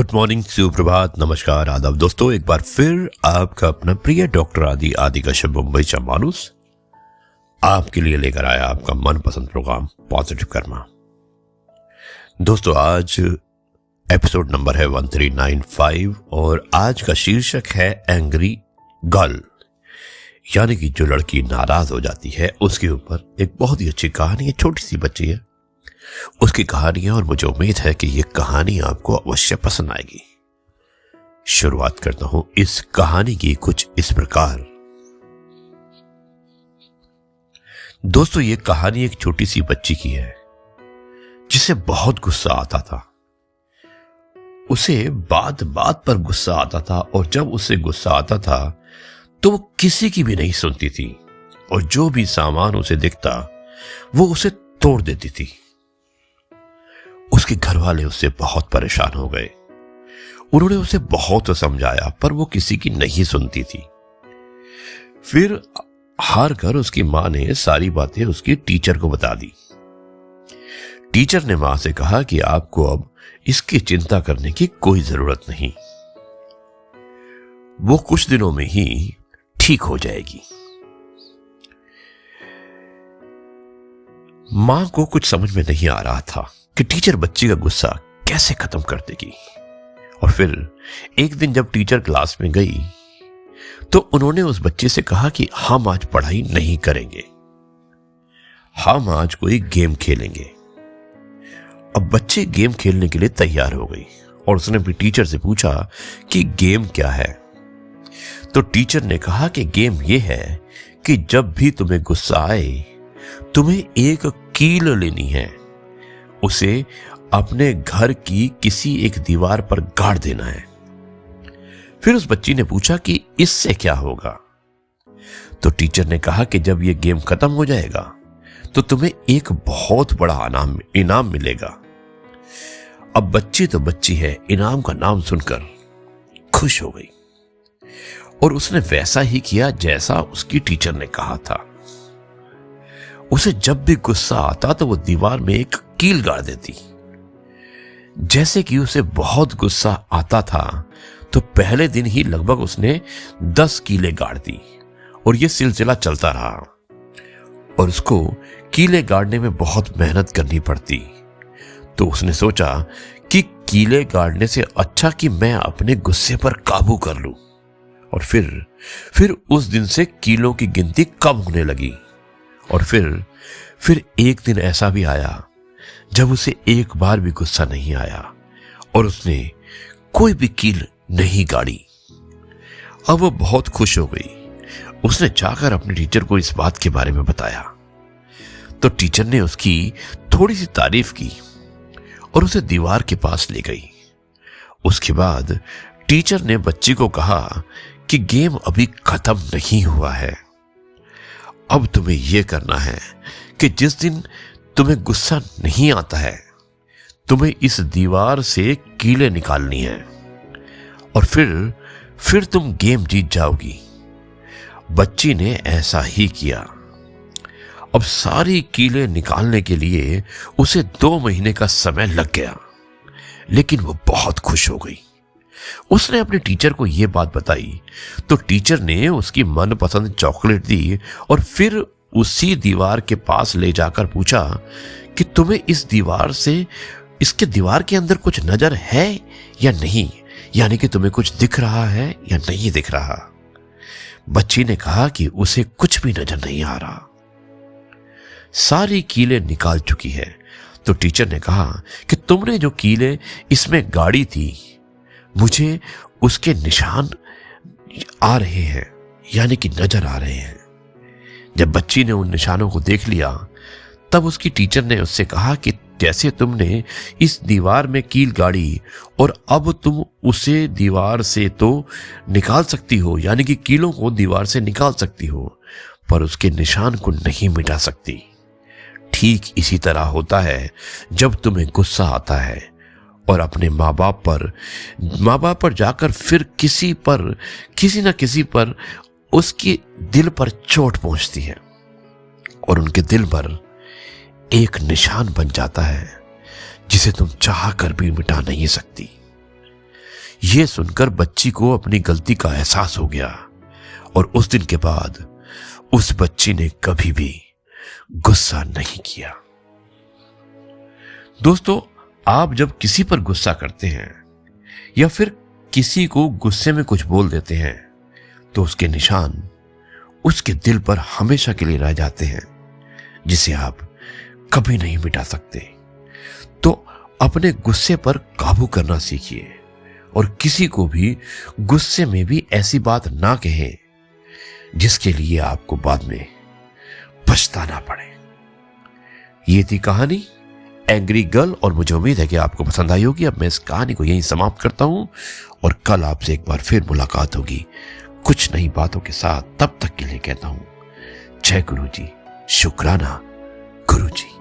Good morning, सुप्रभात, नमस्कार, आदाब दोस्तों। एक बार फिर आपका अपना प्रिय डॉक्टर आदि कश्यप मुंबई चा मानुस आपके लिए लेकर आया आपका मनपसंद प्रोग्राम पॉजिटिव कर्मा। दोस्तों, आज एपिसोड नंबर है 1395 और आज का शीर्षक है एंग्री गर्ल, यानी कि जो लड़की नाराज हो जाती है उसके ऊपर एक बहुत ही अच्छी कहानी है। छोटी सी बच्ची है, उसकी कहानी है और मुझे उम्मीद है कि ये कहानी आपको अवश्य पसंद आएगी। शुरुआत करता हूं इस कहानी की कुछ इस प्रकार। दोस्तों, ये कहानी एक छोटी सी बच्ची की है जिसे बहुत गुस्सा आता था। उसे बात बात पर गुस्सा आता था और जब उसे गुस्सा आता था तो वो किसी की भी नहीं सुनती थी और जो भी सामान उसे दिखता वो उसे तोड़ देती थी। उसके घर वाले उससे बहुत परेशान हो गए। उन्होंने उसे बहुत समझाया पर वो किसी की नहीं सुनती थी। फिर हार कर उसकी मां ने सारी बातें उसकी टीचर को बता दी। टीचर ने मां से कहा कि आपको अब इसकी चिंता करने की कोई जरूरत नहीं, वो कुछ दिनों में ही ठीक हो जाएगी। मां को कुछ समझ में नहीं आ रहा था कि टीचर बच्ची का गुस्सा कैसे खत्म कर देगी। और फिर एक दिन जब टीचर क्लास में गई तो उन्होंने उस बच्चे से कहा कि हम आज पढ़ाई नहीं करेंगे, हम आज कोई गेम खेलेंगे। अब बच्चे गेम खेलने के लिए तैयार हो गई और उसने अपनी टीचर से पूछा कि गेम क्या है। तो टीचर ने कहा कि गेम यह है कि जब भी तुम्हें गुस्सा आए तुम्हें एक कील लेनी है, उसे अपने घर की किसी एक दीवार पर गाड़ देना है। फिर उस बच्ची ने पूछा कि इससे क्या होगा। तो टीचर ने कहा कि जब यह गेम खत्म हो जाएगा तो तुम्हें एक बहुत बड़ा इनाम मिलेगा। अब बच्ची तो बच्ची है, इनाम का नाम सुनकर खुश हो गई और उसने वैसा ही किया जैसा उसकी टीचर ने कहा था। उसे जब भी गुस्सा आता तो वो दीवार में एक कील गाड़ देती। जैसे कि उसे बहुत गुस्सा आता था तो पहले दिन ही लगभग उसने 10 कीलें गाड़ दी और यह सिलसिला चलता रहा और उसको कीलें गाड़ने में बहुत मेहनत करनी पड़ती। तो उसने सोचा कि कीलें गाड़ने से अच्छा कि मैं अपने गुस्से पर काबू कर लूं। और फिर उस दिन से कीलों की गिनती कम होने लगी। और फिर एक दिन ऐसा भी आया जब उसे एक बार भी गुस्सा नहीं आया और उसने कोई भी कील नहीं गाड़ी। अब वो बहुत खुश हो गई। उसने जाकर अपने टीचर को इस बात के बारे में बताया। तो टीचर ने उसकी थोड़ी सी तारीफ की और उसे दीवार के पास ले गई। उसके बाद टीचर ने बच्ची को कहा कि गेम अभी खत्म नहीं हुआ है, अब तुम्हें यह करना है कि जिस दिन तुम्हें गुस्सा नहीं आता है तुम्हें इस दीवार से कीलें निकालनी है और फिर तुम गेम जीत जाओगी। बच्ची ने ऐसा ही किया। अब सारी कीलें निकालने के लिए उसे 2 महीने का समय लग गया, लेकिन वो बहुत खुश हो गई। उसने अपने टीचर को यह बात बताई तो टीचर ने उसकी मनपसंद चॉकलेट दी और फिर उसी दीवार के पास ले जाकर पूछा कि तुम्हें इसके दीवार के अंदर कुछ नजर है या नहीं, यानी कि तुम्हें कुछ दिख रहा है या नहीं दिख रहा। बच्ची ने कहा कि उसे कुछ भी नजर नहीं आ रहा, सारी कीलें निकाल चुकी है। तो टीचर ने कहा कि तुमने जो कीलें इसमें गाड़ी थी मुझे उसके निशान आ रहे हैं, यानी कि नजर आ रहे हैं। जब बच्ची ने उन निशानों को देख लिया तब उसकी टीचर ने उससे कहा कि जैसे तुमने इस दीवार में कील गाड़ी और अब तुम उसे दीवार से तो निकाल सकती हो, यानी कि कीलों को दीवार से निकाल सकती हो, पर उसके निशान को नहीं मिटा सकती। ठीक इसी तरह होता है जब तुम्हें गुस्सा आता है और अपने माँ बाप पर जाकर फिर किसी न किसी पर उसके दिल पर चोट पहुंचती है और उनके दिल पर एक निशान बन जाता है जिसे तुम चाह कर भी मिटा नहीं सकती। यह सुनकर बच्ची को अपनी गलती का एहसास हो गया और उस दिन के बाद उस बच्ची ने कभी भी गुस्सा नहीं किया। दोस्तों, आप जब किसी पर गुस्सा करते हैं या फिर किसी को गुस्से में कुछ बोल देते हैं तो उसके निशान उसके दिल पर हमेशा के लिए रह जाते हैं, जिसे आप कभी नहीं मिटा सकते। तो अपने गुस्से पर काबू करना सीखिए और किसी को भी गुस्से में भी ऐसी बात ना कहें जिसके लिए आपको बाद में पछताना पड़े। ये थी कहानी एंग्री गर्ल और मुझे उम्मीद है कि आपको पसंद आई होगी। अब मैं इस कहानी को यहीं समाप्त करता हूं और कल आपसे एक बार फिर मुलाकात होगी कुछ नई बातों के साथ। तब तक के लिए कहता हूं जय गुरु जी, शुक्राना गुरु जी।